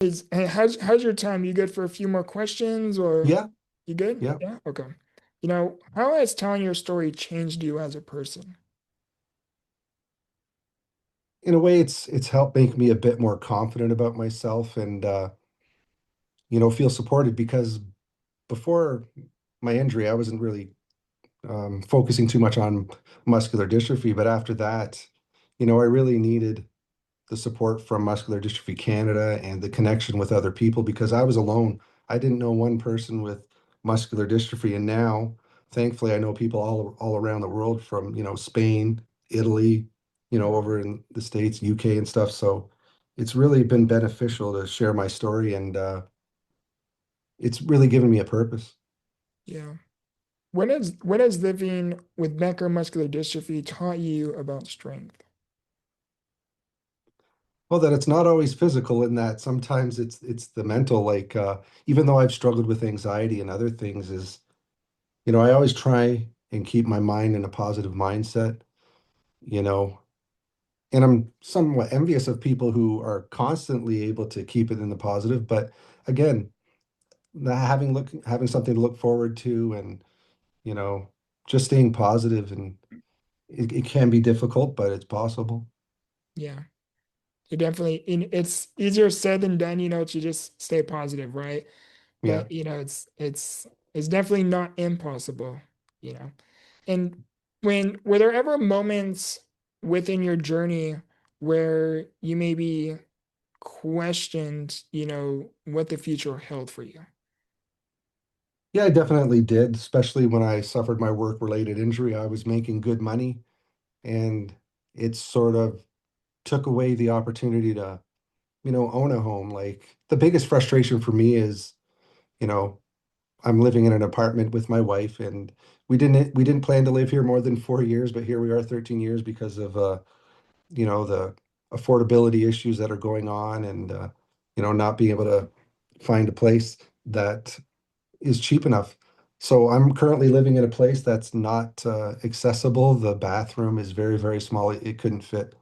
How's your time? You good for a few more questions or Yeah, you good? yeah. Yeah, okay. How has telling your story changed you as a person? In a way, it's helped make me a bit more confident about myself and feel supported because before my injury, I wasn't really focusing too much on muscular dystrophy. But after that, I really needed the support from Muscular Dystrophy Canada and the connection with other people because I was alone. I didn't know one person with muscular dystrophy, and now, thankfully, I know people all around the world from, Spain, Italy, over in the States, UK and stuff. So it's really been beneficial to share my story, and it's really given me a purpose. Yeah. What has living with Becker muscular dystrophy taught you about strength? Well, that it's not always physical in that sometimes it's the mental, like even though I've struggled with anxiety and other things, is I always try and keep my mind in a positive mindset, you know, and I'm somewhat envious of people who are constantly able to keep it in the positive. But again, having something to look forward to and, you know, just staying positive, and it can be difficult, but it's possible. Yeah. It's easier said than done, to just stay positive, right? Yeah. But it's definitely not impossible, you know. And were there ever moments within your journey where you maybe questioned, what the future held for you? Yeah, I definitely did, especially when I suffered my work-related injury. I was making good money, and it sort of took away the opportunity to, own a home. Like the biggest frustration for me is, you know, I'm living in an apartment with my wife, and we didn't plan to live here more than 4 years, but here we are 13 years because of the affordability issues that are going on, and not being able to find a place that is cheap enough. So I'm currently living in a place that's not accessible. The bathroom is very, very small. It couldn't fit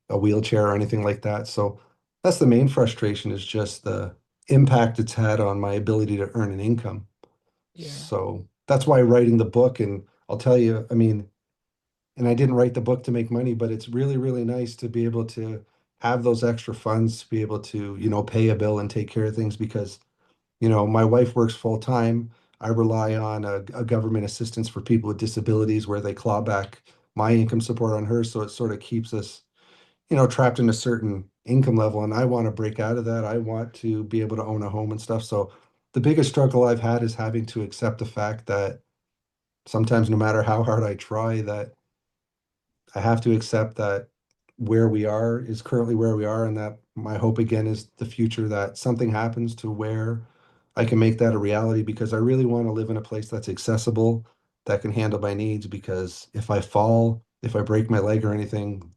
a wheelchair or anything like that. So that's the main frustration, is just the impact it's had on my ability to earn an income. Yeah. So that's why writing the book, and I'll tell you, I mean, and I didn't write the book to make money, but it's really, really nice to be able to have those extra funds to be able to, pay a bill and take care of things because my wife works full time. I rely on a government assistance for people with disabilities where they claw back my income support on her. So it sort of keeps us, trapped in a certain income level. And I want to break out of that. I want to be able to own a home and stuff. So the biggest struggle I've had is having to accept the fact that sometimes, no matter how hard I try, that I have to accept that where we are is currently where we are, and that my hope again is the future, that something happens to where I can make that a reality because I really want to live in a place that's accessible, that can handle my needs. Because if I fall, if I break my leg or anything,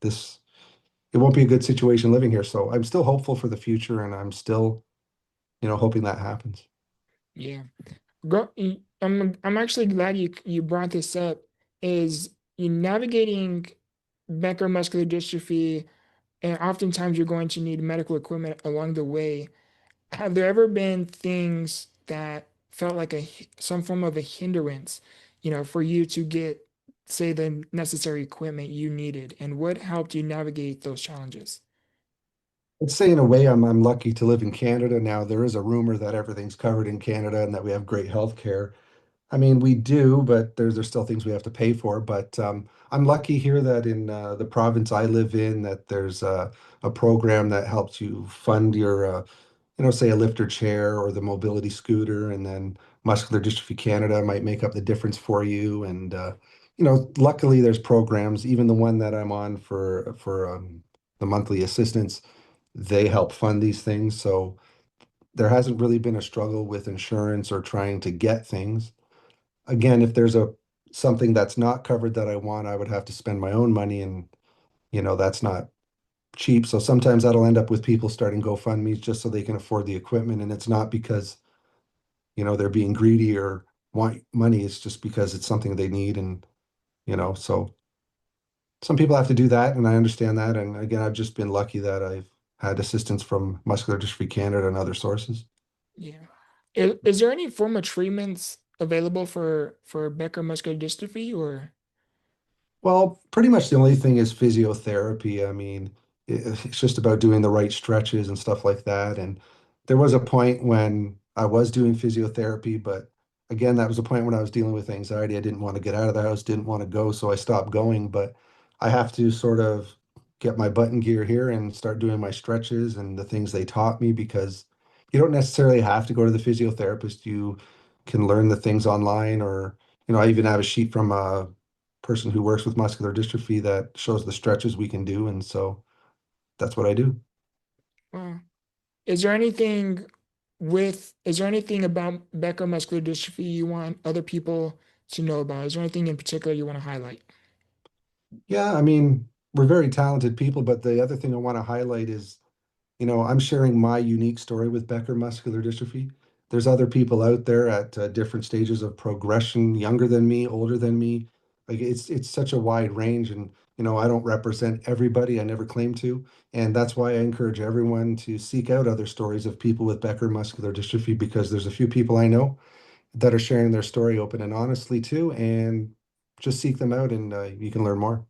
it won't be a good situation living here. So I'm still hopeful for the future, and I'm still, hoping that happens. Yeah. I'm actually glad you brought this up. Is you navigating Becker muscular dystrophy, and oftentimes you're going to need medical equipment along the way. Have there ever been things that felt like some form of a hindrance, for you to get, say, the necessary equipment you needed, and what helped you navigate those challenges? I'd say in a way I'm lucky to live in Canada now. There is a rumor that everything's covered in Canada and that we have great health care. I mean, we do, but there's still things we have to pay for. But I'm lucky here that in the province I live in, that there's a program that helps you fund your, say a lifter chair or the mobility scooter, and then Muscular Dystrophy Canada might make up the difference for you. And luckily there's programs, even the one that I'm on for the monthly assistance, they help fund these things. So there hasn't really been a struggle with insurance or trying to get things. Again, if there's a something that's not covered that I want, I would have to spend my own money, and that's not cheap. So sometimes that'll end up with people starting GoFundMe's just so they can afford the equipment, and it's not because, they're being greedy or want money. It's just because it's something they need, and so some people have to do that, and I understand that. And again, I've just been lucky that I've had assistance from Muscular Dystrophy Canada and other sources. Yeah. Is there any form of treatments available for Becker muscular dystrophy or Well, pretty much the only thing is physiotherapy. I mean, it's just about doing the right stretches and stuff like that. And there was a point when I was doing physiotherapy, but again, that was a point when I was dealing with anxiety. I didn't want to get out of the house, didn't want to go, so I stopped going. But I have to sort of get my butt in gear here and start doing my stretches and the things they taught me because you don't necessarily have to go to the physiotherapist. You can learn the things online or, I even have a sheet from a person who works with muscular dystrophy that shows the stretches we can do. And so that's what I do. uh, is there anything about Becker muscular dystrophy you want other people to know about? Is there anything in particular you want to highlight? Yeah, I mean, we're very talented people, but the other thing I want to highlight is, I'm sharing my unique story with Becker muscular dystrophy. There's other people out there at different stages of progression, younger than me, older than me. Like it's such a wide range, and I don't represent everybody. I never claim to, and that's why I encourage everyone to seek out other stories of people with Becker muscular dystrophy because there's a few people I know that are sharing their story open and honestly too, and just seek them out, and you can learn more.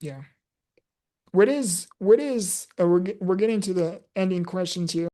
Yeah. We're getting to the ending questions here.